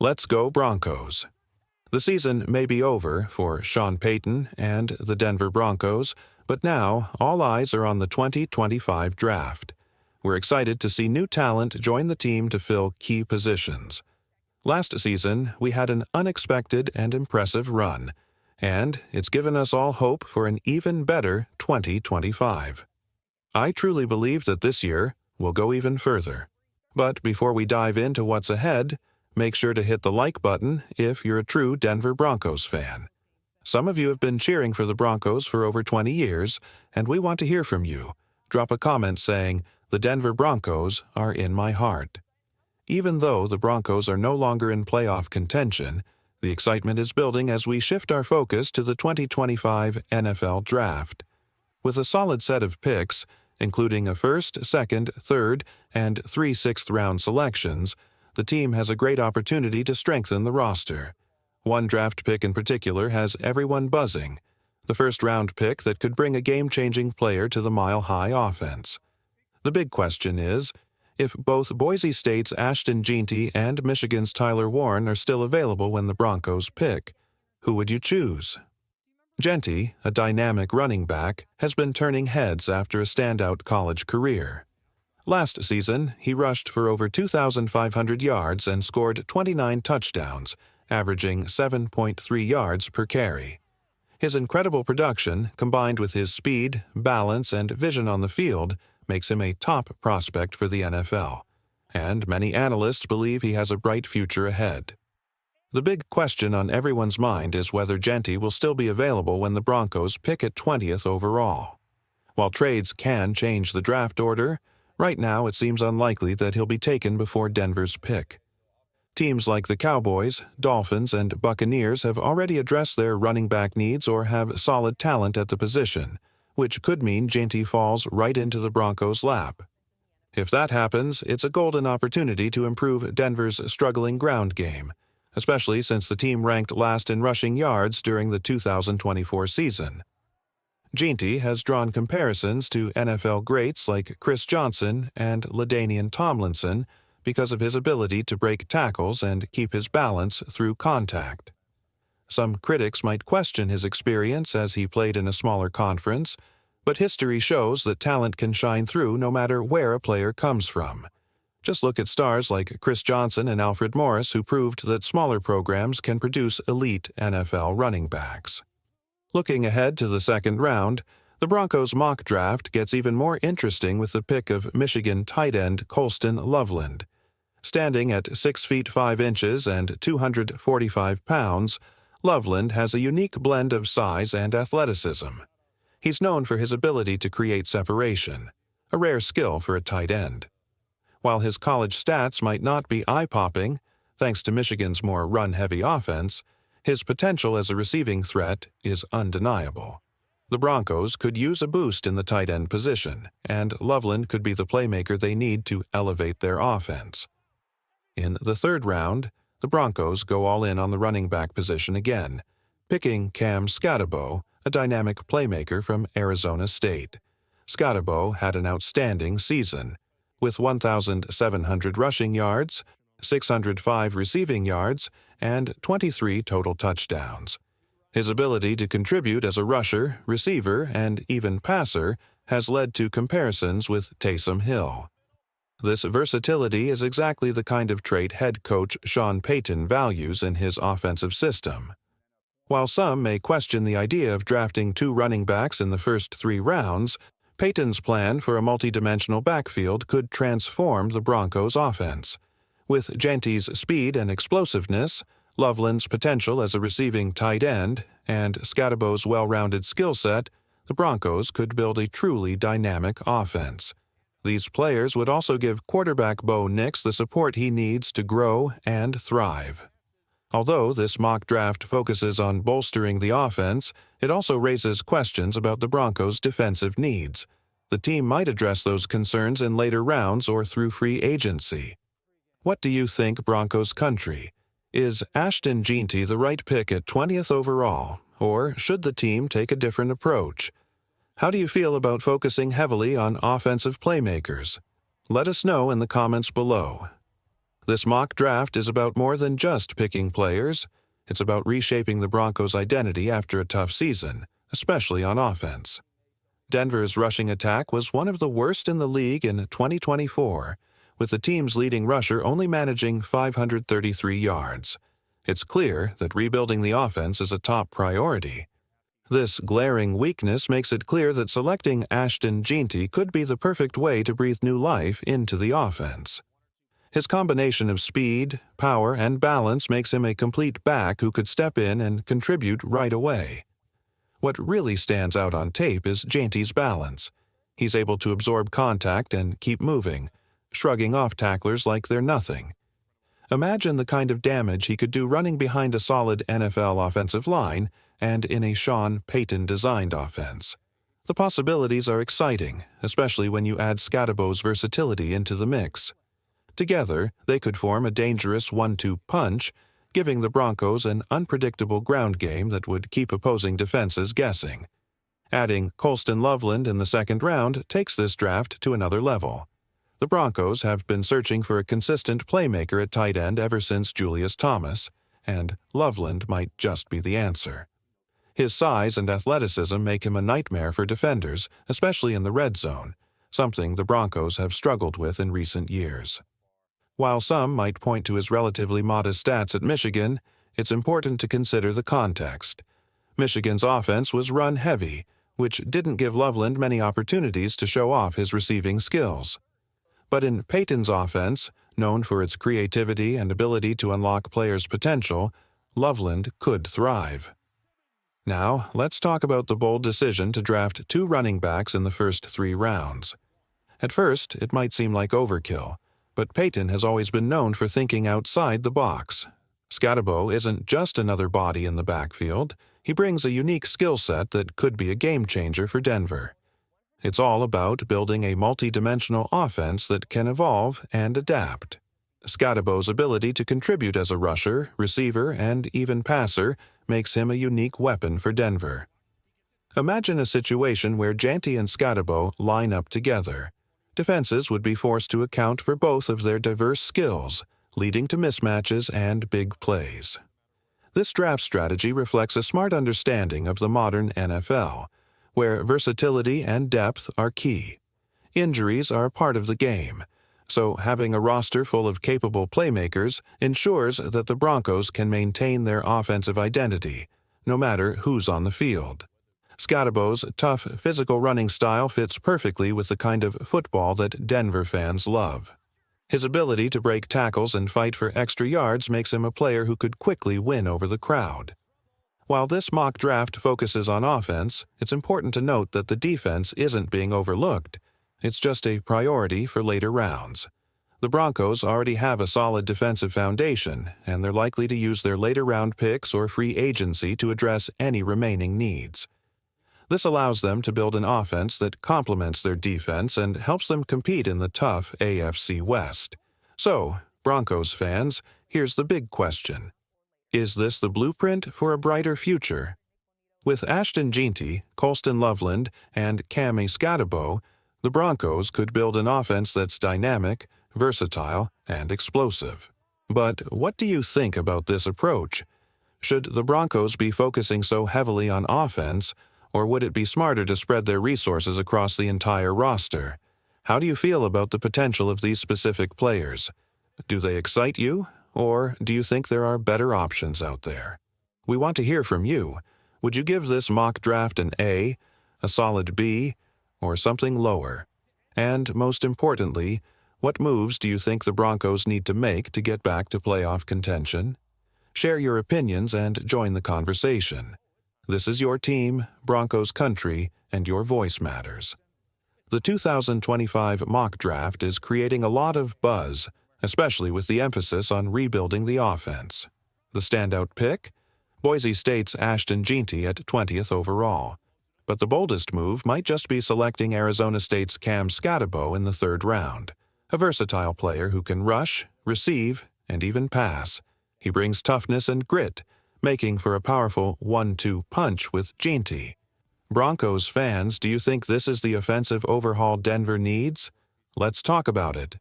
Let's go Broncos. The season may be over for Sean Payton and the Denver Broncos, but now all eyes are on the 2025 draft. We're excited to see new talent join the team to fill key positions. Last season, we had an unexpected and impressive run, and it's given us all hope for an even better 2025. I truly believe that this year we'll go even further. But before we dive into what's ahead, make sure to hit the like button if you're a true Denver Broncos fan. Some of you have been cheering for the Broncos for over 20 years, and we want to hear from you. Drop a comment saying, "The Denver Broncos are in my heart." Even though the Broncos are no longer in playoff contention, the excitement is building as we shift our focus to the 2025 NFL Draft. With a solid set of picks, including a first, second, third, and 3 sixth-round selections, the team has a great opportunity to strengthen the roster. One draft pick in particular has everyone buzzing, the first-round pick that could bring a game-changing player to the Mile High offense. The big question is, if both Boise State's Ashton Jeanty and Michigan's Tyler Warren are still available when the Broncos pick, who would you choose? Jeanty, a dynamic running back, has been turning heads after a standout college career. Last season, he rushed for over 2,500 yards and scored 29 touchdowns, averaging 7.3 yards per carry. His incredible production, combined with his speed, balance, and vision on the field, makes him a top prospect for the NFL, and many analysts believe he has a bright future ahead. The big question on everyone's mind is whether Jeanty will still be available when the Broncos pick at 20th overall. While trades can change the draft order, right now it seems unlikely that he'll be taken before Denver's pick. Teams like the Cowboys, Dolphins, and Buccaneers have already addressed their running back needs or have solid talent at the position, which could mean Jeanty falls right into the Broncos' lap. If that happens, it's a golden opportunity to improve Denver's struggling ground game, especially since the team ranked last in rushing yards during the 2024 season. Jeanty has drawn comparisons to NFL greats like Chris Johnson and LaDainian Tomlinson because of his ability to break tackles and keep his balance through contact. Some critics might question his experience as he played in a smaller conference, but history shows that talent can shine through no matter where a player comes from. Just look at stars like Chris Johnson and Alfred Morris, who proved that smaller programs can produce elite NFL running backs. Looking ahead to the second round, the Broncos' mock draft gets even more interesting with the pick of Michigan tight end Colston Loveland. Standing at 6 feet 5 inches and 245 pounds, Loveland has a unique blend of size and athleticism. He's known for his ability to create separation, a rare skill for a tight end. While his college stats might not be eye-popping, thanks to Michigan's more run-heavy offense, his potential as a receiving threat is undeniable. The Broncos could use a boost in the tight end position, and Loveland could be the playmaker they need to elevate their offense. In the third round, the Broncos go all in on the running back position again, picking Cam Skattebo, a dynamic playmaker from Arizona State. Skattebo had an outstanding season, with 1,700 rushing yards, 605 receiving yards, and 23 total touchdowns. His ability to contribute as a rusher, receiver, and even passer has led to comparisons with Taysom Hill. This versatility is exactly the kind of trait head coach Sean Payton values in his offensive system. While some may question the idea of drafting 2 running backs in the first 3 rounds, Payton's plan for a multidimensional backfield could transform the Broncos' offense. With Jeanty's speed and explosiveness, Loveland's potential as a receiving tight end, and Skattebo's well-rounded skill set, the Broncos could build a truly dynamic offense. These players would also give quarterback Bo Nix the support he needs to grow and thrive. Although this mock draft focuses on bolstering the offense, it also raises questions about the Broncos' defensive needs. The team might address those concerns in later rounds or through free agency. What do you think, Broncos country? Is Ashton Jeanty the right pick at 20th overall, or should the team take a different approach? How do you feel about focusing heavily on offensive playmakers? Let us know in the comments below. This mock draft is about more than just picking players. It's about reshaping the Broncos' identity after a tough season, especially on offense. Denver's rushing attack was one of the worst in the league in 2024, with the team's leading rusher only managing 533 yards. It's clear that rebuilding the offense is a top priority. This glaring weakness makes it clear that selecting Jeanty could be the perfect way to breathe new life into the offense. His combination of speed, power, and balance makes him a complete back who could step in and contribute right away. What really stands out on tape is Jeanty's balance. He's able to absorb contact and keep moving, shrugging off tacklers like they're nothing. Imagine the kind of damage he could do running behind a solid NFL offensive line and in a Sean Payton-designed offense. The possibilities are exciting, especially when you add Skattebo's versatility into the mix. Together, they could form a dangerous 1-2 punch, giving the Broncos an unpredictable ground game that would keep opposing defenses guessing. Adding Colston Loveland in the second round takes this draft to another level. The Broncos have been searching for a consistent playmaker at tight end ever since Julius Thomas, and Loveland might just be the answer. His size and athleticism make him a nightmare for defenders, especially in the red zone, something the Broncos have struggled with in recent years. While some might point to his relatively modest stats at Michigan, it's important to consider the context. Michigan's offense was run-heavy, which didn't give Loveland many opportunities to show off his receiving skills. But in Payton's offense, known for its creativity and ability to unlock players' potential, Loveland could thrive. Now, let's talk about the bold decision to draft 2 running backs in the first 3 rounds. At first, it might seem like overkill, but Payton has always been known for thinking outside the box. Skattebo isn't just another body in the backfield. He brings a unique skill set that could be a game-changer for Denver. It's all about building a multi-dimensional offense that can evolve and adapt. Skattebo's ability to contribute as a rusher, receiver, and even passer makes him a unique weapon for Denver. Imagine a situation where Jeanty and Skattebo line up together. Defenses would be forced to account for both of their diverse skills, leading to mismatches and big plays. This draft strategy reflects a smart understanding of the modern NFL, where versatility and depth are key. Injuries are part of the game, so having a roster full of capable playmakers ensures that the Broncos can maintain their offensive identity, no matter who's on the field. Skattebo's tough, physical running style fits perfectly with the kind of football that Denver fans love. His ability to break tackles and fight for extra yards makes him a player who could quickly win over the crowd. While this mock draft focuses on offense, it's important to note that the defense isn't being overlooked. It's just a priority for later rounds. The Broncos already have a solid defensive foundation, and they're likely to use their later round picks or free agency to address any remaining needs. This allows them to build an offense that complements their defense and helps them compete in the tough AFC West. So, Broncos fans, here's the big question. Is this the blueprint for a brighter future? With Jeanty, Colston Loveland, and Skattebo, the Broncos could build an offense that's dynamic, versatile, and explosive. But what do you think about this approach? Should the Broncos be focusing so heavily on offense, or would it be smarter to spread their resources across the entire roster? How do you feel about the potential of these specific players? Do they excite you, or do you think there are better options out there? We want to hear from you. Would you give this mock draft an A, a solid B, or something lower? And most importantly, what moves do you think the Broncos need to make to get back to playoff contention? Share your opinions and join the conversation. This is your team, Broncos country, and your voice matters. The 2025 mock draft is creating a lot of buzz, especially with the emphasis on rebuilding the offense. The standout pick? Boise State's Jeanty at 20th overall. But the boldest move might just be selecting Arizona State's Skattebo in the 3rd round, a versatile player who can rush, receive, and even pass. He brings toughness and grit, making for a powerful 1-2 punch with Jeanty. Broncos fans, do you think this is the offensive overhaul Denver needs? Let's talk about it.